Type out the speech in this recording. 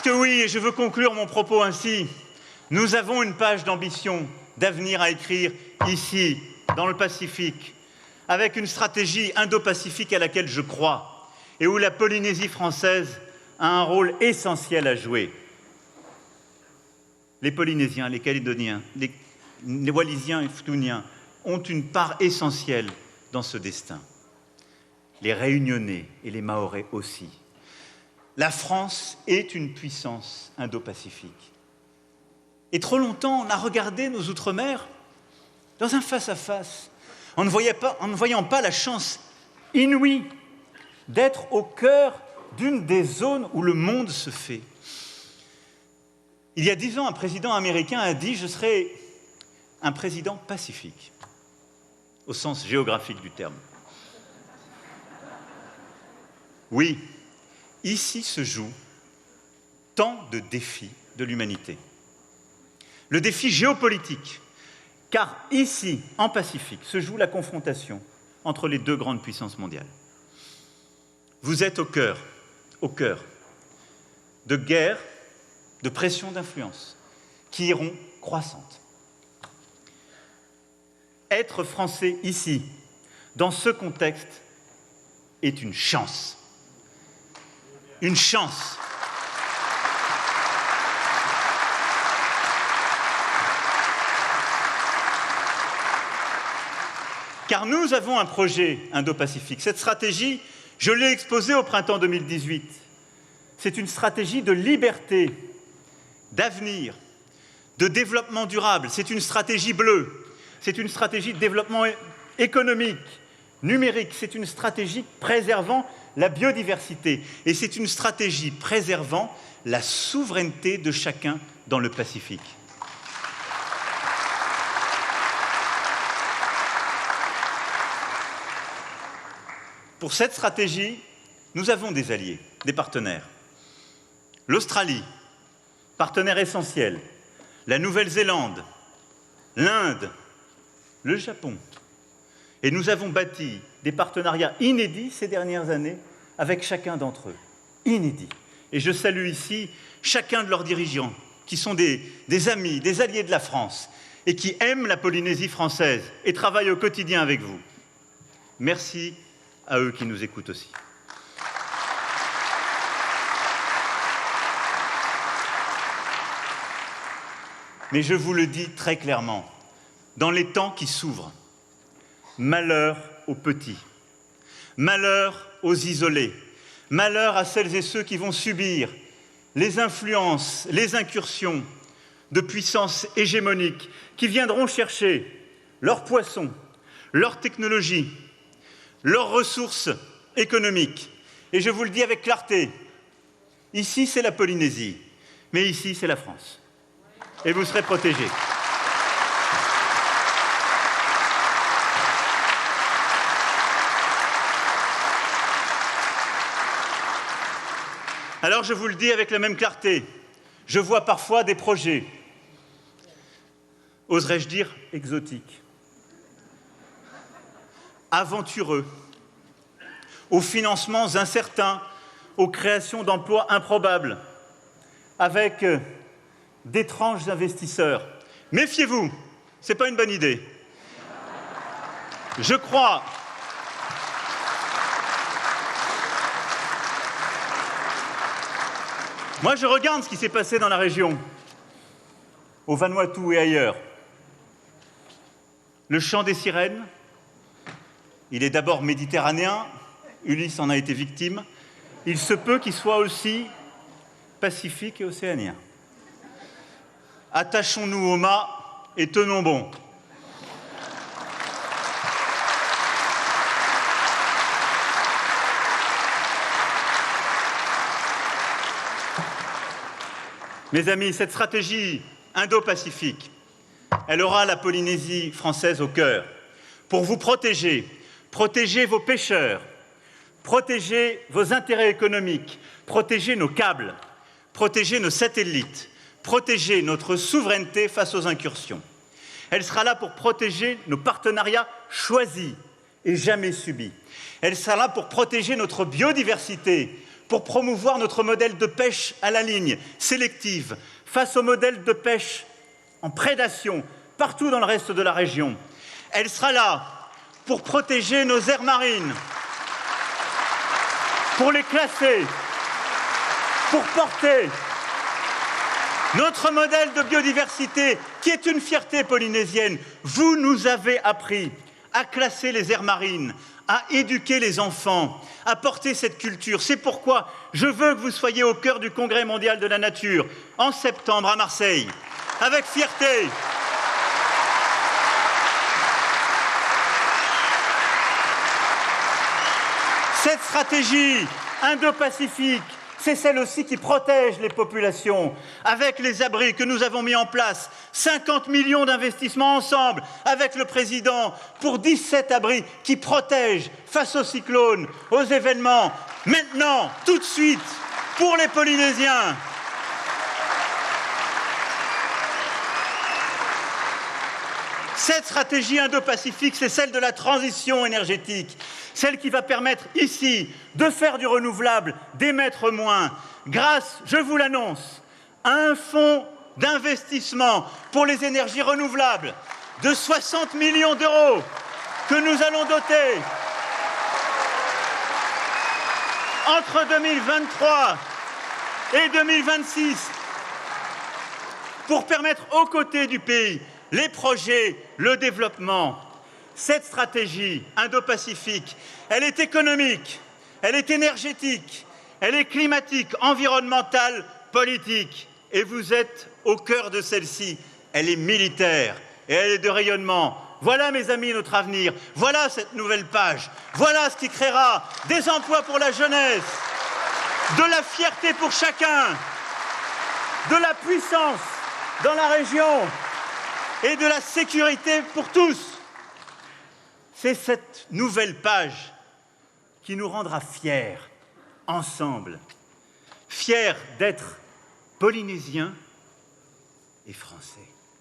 Que oui, et je veux conclure mon propos ainsi, nous avons une page d'ambition, d'avenir à écrire ici, dans le Pacifique, avec une stratégie indo-pacifique à laquelle je crois et où la Polynésie française a un rôle essentiel à jouer. Les Polynésiens, les Calédoniens, les Wallisiens et Ftuniens ont une part essentielle dans ce destin. Les Réunionnais et les Mahorais aussi. La France est une puissance indo-pacifique. Et trop longtemps, on a regardé nos outre-mer dans un face-à-face, en ne voyant pas la chance inouïe d'être au cœur d'une des zones où le monde se fait. Il y a 10 ans, un président américain a dit « Je serai un président pacifique », au sens géographique du terme. Oui, ici se jouent tant de défis de l'humanité. Le défi géopolitique, car ici, en Pacifique, se joue la confrontation entre les deux grandes puissances mondiales. Vous êtes au cœur de guerres, de pressions d'influence qui iront croissantes. Être français ici, dans ce contexte, est une chance. Une chance. Car nous avons un projet indo-pacifique. Cette stratégie, je l'ai exposée au printemps 2018. C'est une stratégie de liberté, d'avenir, de développement durable. C'est une stratégie bleue. C'est une stratégie de développement économique, numérique. C'est une stratégie préservant la biodiversité. Et c'est une stratégie préservant la souveraineté de chacun dans le Pacifique. Pour cette stratégie, nous avons des alliés, des partenaires. L'Australie, partenaire essentiel, la Nouvelle-Zélande, l'Inde, le Japon. Et nous avons bâti des partenariats inédits ces dernières années avec chacun d'entre eux. Inédits. Et je salue ici chacun de leurs dirigeants, qui sont des amis, des alliés de la France, et qui aiment la Polynésie française et travaillent au quotidien avec vous. Merci à eux qui nous écoutent aussi. Mais je vous le dis très clairement, dans les temps qui s'ouvrent, malheur aux petits, malheur aux isolés, malheur à celles et ceux qui vont subir les influences, les incursions de puissances hégémoniques qui viendront chercher leurs poissons, leurs technologies, leurs ressources économiques. Et je vous le dis avec clarté, ici c'est la Polynésie, mais ici c'est la France. Et vous serez protégés. Alors je vous le dis avec la même clarté, je vois parfois des projets, oserais-je dire exotiques, aventureux, aux financements incertains, aux créations d'emplois improbables, avec d'étranges investisseurs. Méfiez-vous, ce n'est pas une bonne idée. Je crois Moi, je regarde ce qui s'est passé dans la région, au Vanuatu et ailleurs. Le chant des sirènes, il est d'abord méditerranéen, Ulysse en a été victime, il se peut qu'il soit aussi pacifique et océanien. Attachons-nous au mât et tenons bon. Mes amis, cette stratégie indo-pacifique, elle aura la Polynésie française au cœur pour vous protéger, protéger vos pêcheurs, protéger vos intérêts économiques, protéger nos câbles, protéger nos satellites, protéger notre souveraineté face aux incursions. Elle sera là pour protéger nos partenariats choisis et jamais subis. Elle sera là pour protéger notre biodiversité pour promouvoir notre modèle de pêche à la ligne, sélective, face au modèle de pêche en prédation, partout dans le reste de la région. Elle sera là pour protéger nos aires marines, pour les classer, pour porter notre modèle de biodiversité, qui est une fierté polynésienne. Vous nous avez appris à classer les aires marines, à éduquer les enfants, à porter cette culture. C'est pourquoi je veux que vous soyez au cœur du Congrès mondial de la nature, en septembre à Marseille, avec fierté. Cette stratégie Indo-Pacifique, c'est celle aussi qui protège les populations, avec les abris que nous avons mis en place, 50 millions d'investissements ensemble avec le président pour 17 abris qui protègent face aux cyclones, aux événements, maintenant, tout de suite, pour les Polynésiens. Cette stratégie Indo-Pacifique, c'est celle de la transition énergétique, celle qui va permettre ici de faire du renouvelable, d'émettre moins, grâce, je vous l'annonce, à un fonds d'investissement pour les énergies renouvelables de 60 millions d'euros que nous allons doter entre 2023 et 2026 pour permettre aux côtés du pays les projets, le développement. Cette stratégie Indo-Pacifique, elle est économique, elle est énergétique, elle est climatique, environnementale, politique. Et vous êtes au cœur de celle-ci. Elle est militaire et elle est de rayonnement. Voilà, mes amis, notre avenir. Voilà cette nouvelle page. Voilà ce qui créera des emplois pour la jeunesse, de la fierté pour chacun, de la puissance dans la région et de la sécurité pour tous. C'est cette nouvelle page qui nous rendra fiers, ensemble, fiers d'être Polynésiens et Français.